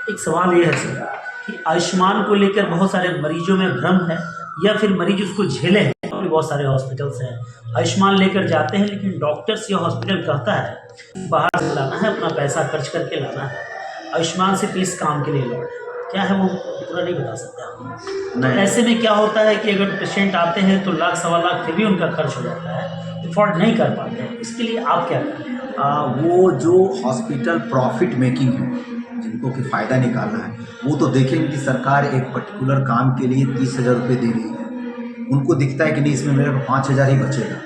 एक सवाल ये है सर कि आयुष्मान को लेकर बहुत सारे मरीजों में भ्रम है या फिर मरीज उसको झेले हैं। और भी बहुत सारे हॉस्पिटल्स हैं, आयुष्मान लेकर जाते हैं लेकिन डॉक्टर्स या हॉस्पिटल कहता है बाहर से लाना है, अपना पैसा खर्च करके लाना है, आयुष्मान सिर्फ इस काम के लिए लौट क्या है वो पूरा नहीं बता सकते आप। तो ऐसे में क्या होता है कि अगर पेशेंट आते हैं तो लाख सवा लाख फिर भी उनका खर्च हो जाता है, अफोर्ड नहीं कर पाते हैं, इसके लिए आप क्या करें? वो जो हॉस्पिटल प्रॉफिट मेकिंग है, जिनको कि फ़ायदा निकालना है, वो तो देखेंगे कि सरकार एक पर्टिकुलर काम के लिए 30,000 रुपये दे रही है। उनको दिखता है कि नहीं इसमें मेरे को 5,000 ही बचेगा।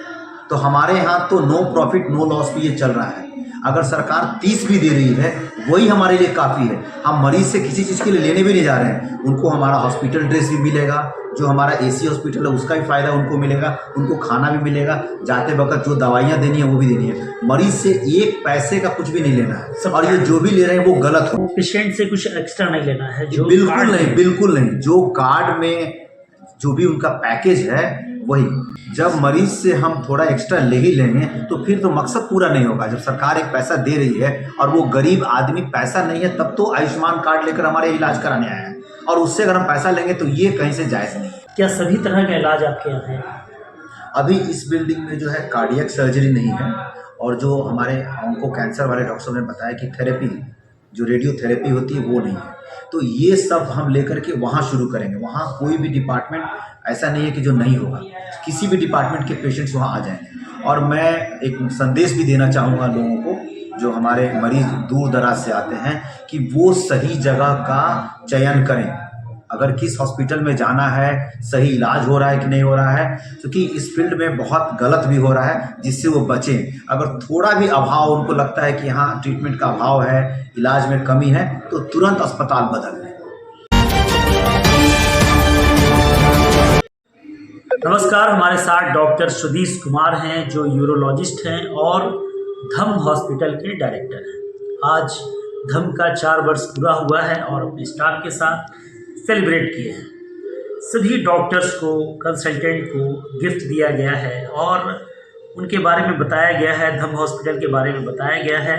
तो हमारे यहाँ तो नो प्रॉफिट नो लॉस भी ये चल रहा है। अगर सरकार 30 भी दे रही है वही हमारे लिए काफ़ी है। हम मरीज़ से किसी चीज़ के लिए लेने भी नहीं जा रहे हैं, उनको हमारा हॉस्पिटल ड्रेस भी मिलेगा, जो हमारा एसी हॉस्पिटल है उसका भी फ़ायदा उनको मिलेगा, उनको खाना भी मिलेगा, जाते वक्त जो दवाइयाँ देनी है वो भी देनी है। मरीज़ से एक पैसे का कुछ भी नहीं लेना है, और ये जो भी ले रहे हैं वो गलत हो। पेशेंट से कुछ एक्स्ट्रा नहीं लेना है, जो बिल्कुल नहीं, बिल्कुल नहीं। जो कार्ड में जो भी उनका पैकेज है वही। जब मरीज से हम थोड़ा एक्स्ट्रा ले ही लेंगे तो फिर तो मकसद पूरा नहीं होगा। जब सरकार एक पैसा दे रही है और वो गरीब आदमी पैसा नहीं है तब तो आयुष्मान कार्ड लेकर हमारे इलाज कराने आया है, और उससे अगर हम पैसा लेंगे तो ये कहीं से जायज़ नहीं है। क्या सभी तरह का इलाज आपके यहाँ है? अभी इस बिल्डिंग में जो है कार्डियक सर्जरी नहीं है, और जो हमारे ऑन्को कैंसर वाले डॉक्टर ने बताया कि थेरेपी जो रेडियोथेरेपी होती है वो नहीं है, तो ये सब हम लेकर के वहाँ शुरू करेंगे। वहाँ कोई भी डिपार्टमेंट ऐसा नहीं है कि जो नहीं होगा, किसी भी डिपार्टमेंट के पेशेंट्स वहाँ आ जाएंगे। और मैं एक संदेश भी देना चाहूँगा लोगों को जो हमारे मरीज़ दूर दराज से आते हैं कि वो सही जगह का चयन करें। अगर किस हॉस्पिटल में जाना है, सही इलाज हो रहा है कि नहीं हो रहा है, क्योंकि इस फील्ड में बहुत गलत भी हो रहा है, जिससे वो बचें। अगर थोड़ा भी अभाव उनको लगता है कि यहाँ ट्रीटमेंट का अभाव है, इलाज में कमी है, तो तुरंत अस्पताल बदल लें। नमस्कार, हमारे साथ डॉक्टर सुधीश कुमार हैं जो यूरोलॉजिस्ट हैं और धम हॉस्पिटल के डायरेक्टर हैं। आज धम का 4 वर्ष पूरा हुआ है और अपने स्टाफ के साथ सेलिब्रेट किए हैं। सभी डॉक्टर्स को, कंसल्टेंट को गिफ्ट दिया गया है और उनके बारे में बताया गया है, धम हॉस्पिटल के बारे में बताया गया है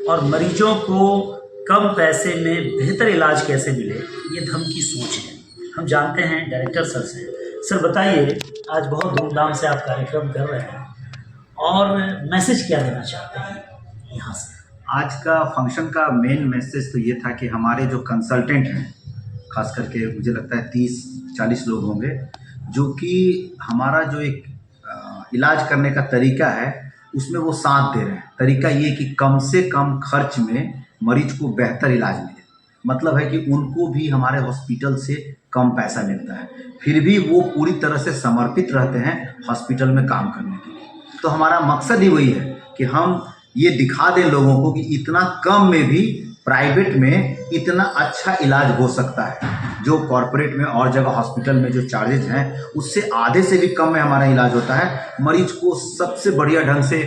और मरीजों को कम पैसे में बेहतर इलाज कैसे मिले, ये धम की सोच है। हम जानते हैं डायरेक्टर सर से। सर बताइए, आज बहुत धूमधाम से आप कार्यक्रम कर रहे हैं और मैसेज क्या देना चाहते हैं यहाँ से? आज का फंक्शन का मेन मैसेज तो ये था कि हमारे जो कंसल्टेंट हैं, खास करके मुझे लगता है 30-40 लोग होंगे, जो कि हमारा जो एक इलाज करने का तरीका है उसमें वो साथ दे रहे हैं। तरीका ये कि कम से कम खर्च में मरीज को बेहतर इलाज मिले। मतलब है कि उनको भी हमारे हॉस्पिटल से कम पैसा मिलता है, फिर भी वो पूरी तरह से समर्पित रहते हैं हॉस्पिटल में काम करने के लिए। तो हमारा मकसद ही वही है कि हम ये दिखा दें लोगों को कि इतना कम में भी प्राइवेट में इतना अच्छा इलाज हो सकता है। जो कॉरपोरेट में और जगह हॉस्पिटल में जो चार्जेज हैं उससे आधे से भी कम में हमारा इलाज होता है। मरीज को सबसे बढ़िया ढंग से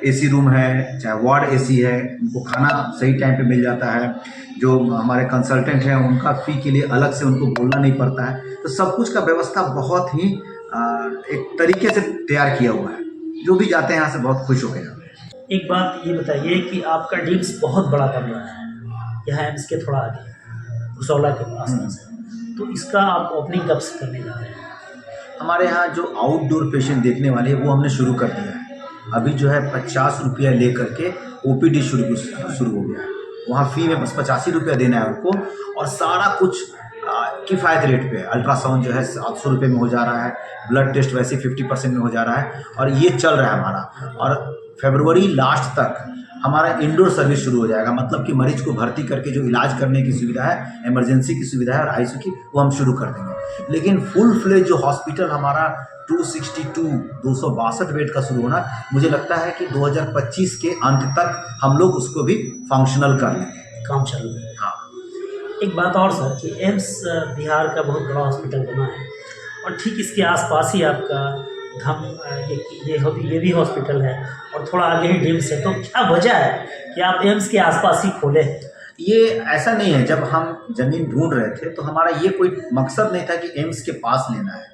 एसी रूम है, चाहे वार्ड एसी है, उनको खाना सही टाइम पे मिल जाता है। जो हमारे कंसल्टेंट हैं उनका फ़ी के लिए अलग से उनको बोलना नहीं पड़ता है। तो सब कुछ का व्यवस्था बहुत ही एक तरीके से तैयार किया हुआ है। जो भी जाते हैं यहाँ से बहुत खुश हो गए। एक बात ये बताइए कि आपका डिम्स बहुत बड़ा बन रहा है यहाँ एम्स के थोड़ा आगे भुसौला के पास से, तो इसका आप ओपनिंग कब से करने जा रहे हैं? हमारे यहाँ जो आउटडोर पेशेंट देखने वाले हैं वो हमने शुरू कर दिया है। अभी जो है 50 रुपया ले करके OPD शुरू हो गया है। वहाँ फ़ी में बस 85 रुपया देना है उनको, और सारा कुछ किफ़ायत रेट पे है। अल्ट्रासाउंड जो है 700 रुपये में हो जा रहा है, ब्लड टेस्ट वैसे 50% में हो जा रहा है, और ये चल रहा है हमारा। और फरवरी लास्ट तक हमारा इंडोर सर्विस शुरू हो जाएगा। मतलब कि मरीज को भर्ती करके जो इलाज करने की सुविधा है, इमरजेंसी की सुविधा है और ICU की, वो हम शुरू कर देंगे। लेकिन फुल फ्लेज जो हॉस्पिटल हमारा 262 बेड का शुरू होना, मुझे लगता है कि 2025 के अंत तक हम लोग उसको भी फंक्शनल कर लेंगे। काम चालू है। हाँ। एक बात और सर कि एम्स बिहार का बहुत बड़ा हॉस्पिटल बना है और ठीक इसके आसपास ही आपका धम ये भी हॉस्पिटल है और थोड़ा आगे ही डिम्स है। तो क्या वजह है कि आप एम्स के आसपास ही खोले? ये ऐसा नहीं है। जब हम ज़मीन ढूंढ रहे थे तो हमारा ये कोई मकसद नहीं था कि एम्स के पास लेना है।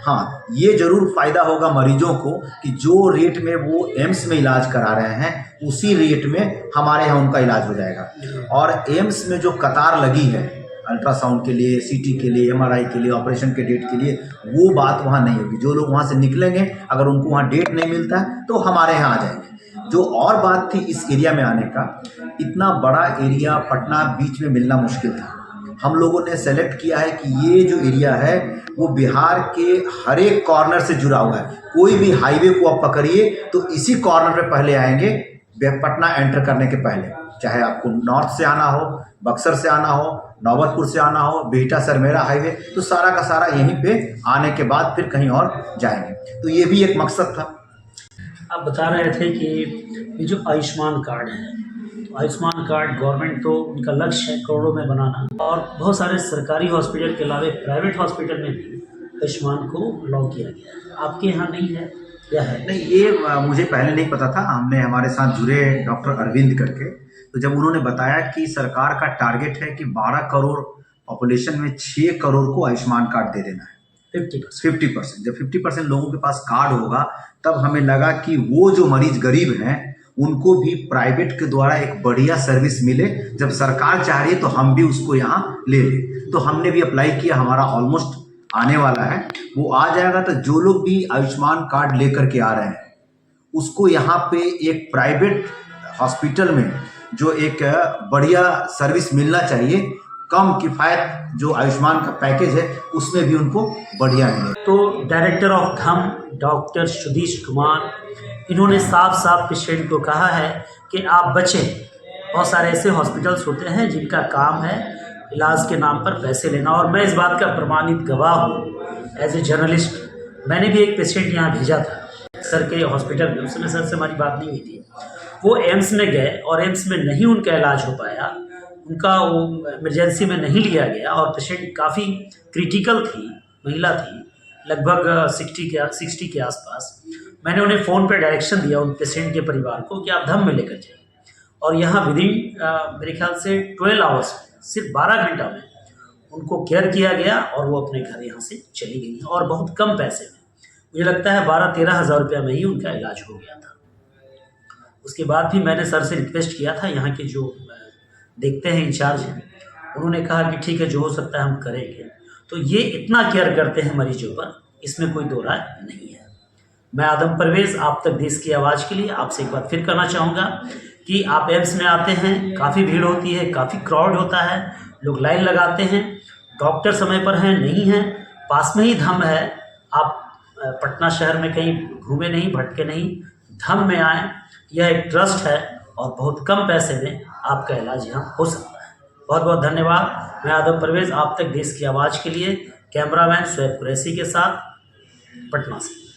हाँ, ये ज़रूर फ़ायदा होगा मरीजों को कि जो रेट में वो एम्स में इलाज करा रहे हैं उसी रेट में हमारे यहाँ उनका इलाज हो जाएगा। और एम्स में जो कतार लगी है अल्ट्रासाउंड के लिए, सीटी के लिए, एमआरआई के लिए, ऑपरेशन के डेट के लिए, वो बात वहाँ नहीं होगी। जो लोग वहाँ से निकलेंगे अगर उनको वहाँ डेट नहीं मिलता है तो हमारे यहाँ आ जाएंगे। जो और बात थी इस एरिया में आने का, इतना बड़ा एरिया पटना बीच में मिलना मुश्किल था। हम लोगों ने सेलेक्ट किया है कि ये जो एरिया है वो बिहार के हर एक कॉर्नर से जुड़ा हुआ है। कोई भी हाईवे को आप पकड़िए तो इसी कॉर्नर पे पहले आएंगे पटना एंटर करने के पहले। चाहे आपको नॉर्थ से आना हो, बक्सर से आना हो, नौबतपुर से आना हो, बिहटा सरमेरा हाईवे, तो सारा का सारा यहीं पे आने के बाद फिर कहीं और जाएंगे। तो ये भी एक मकसद था। आप बता रहे थे कि ये जो आयुष्मान कार्ड है, तो आयुष्मान कार्ड गवर्नमेंट तो उनका लक्ष्य है करोड़ों में बनाना, और बहुत सारे सरकारी हॉस्पिटल के अलावा प्राइवेट हॉस्पिटल में भी आयुष्मान को लॉन्च किया गया है। आपके यहाँ नहीं है या है? नहीं, ये मुझे पहले नहीं पता था। हमने हमारे साथ जुड़े डॉक्टर अरविंद करके, तो जब उन्होंने बताया कि सरकार का टारगेट है कि 12 करोड़ पॉपुलेशन में 6 करोड़ को आयुष्मान कार्ड दे देना है, 50%। जब 50% लोगों के पास कार्ड होगा तब हमें लगा कि वो जो मरीज गरीब हैं उनको भी प्राइवेट के द्वारा एक बढ़िया सर्विस मिले। जब सरकार चाह रही है तो हम भी उसको यहाँ ले लें। तो हमने भी अप्लाई किया, हमारा ऑलमोस्ट आने वाला है, वो आ जाएगा। तो जो लोग भी आयुष्मान कार्ड लेकर के आ रहे हैं उसको यहाँ पे एक प्राइवेट हॉस्पिटल में जो एक बढ़िया सर्विस मिलना चाहिए, कम किफ़ायत जो आयुष्मान का पैकेज है उसमें भी उनको बढ़िया मिले। तो डायरेक्टर ऑफ धम डॉक्टर सुधीश कुमार, इन्होंने साफ साफ पेशेंट को कहा है कि आप बचें। बहुत सारे ऐसे हॉस्पिटल्स होते हैं जिनका काम है इलाज के नाम पर पैसे लेना, और मैं इस बात का प्रमाणित गवाह हूँ। एज ए जर्नलिस्ट मैंने भी एक पेशेंट यहाँ भेजा था सर के हॉस्पिटल में। उस समय सर से हमारी बात नहीं हुई थी। वो एम्स में गए और एम्स में नहीं उनका इलाज हो पाया, उनका वो इमरजेंसी में नहीं लिया गया, और पेशेंट काफ़ी क्रिटिकल थी, महिला थी, लगभग 60 के आसपास। मैंने उन्हें फ़ोन पे डायरेक्शन दिया उन पेशेंट के परिवार को कि आप धम में लेकर जाइए, और यहाँ विदिन मेरे ख्याल से 12 आवर्स में, सिर्फ 12 घंटा में उनको केयर किया गया और वो अपने घर यहाँ से चली गई, और बहुत कम पैसे में। मुझे लगता है 12-13 हज़ार रुपया में ही उनका इलाज हो गया था। उसके बाद भी मैंने सर से रिक्वेस्ट किया था, यहाँ के जो देखते हैं इंचार्ज हैं, उन्होंने कहा कि ठीक है जो हो सकता है हम करेंगे। तो ये इतना केयर करते हैं मरीजों पर, इसमें कोई दो राय नहीं है। मैं आदम परवेज़ आप तक देश की आवाज़ के लिए आपसे एक बार फिर करना चाहूँगा कि आप एम्स में आते हैं, काफ़ी भीड़ होती है, काफ़ी क्राउड होता है, लोग लाइन लगाते हैं, डॉक्टर समय पर हैं नहीं हैं, पास में ही धम है। आप पटना शहर में कहीं घूमे नहीं, भटके नहीं, धम में आएँ। यह एक ट्रस्ट है और बहुत कम पैसे में आपका इलाज यहाँ हो सकता है। बहुत बहुत धन्यवाद। मैं आदम परवेज़ आप तक देश की आवाज़ के लिए कैमरामैन शोएब कुरैशी के साथ पटना से।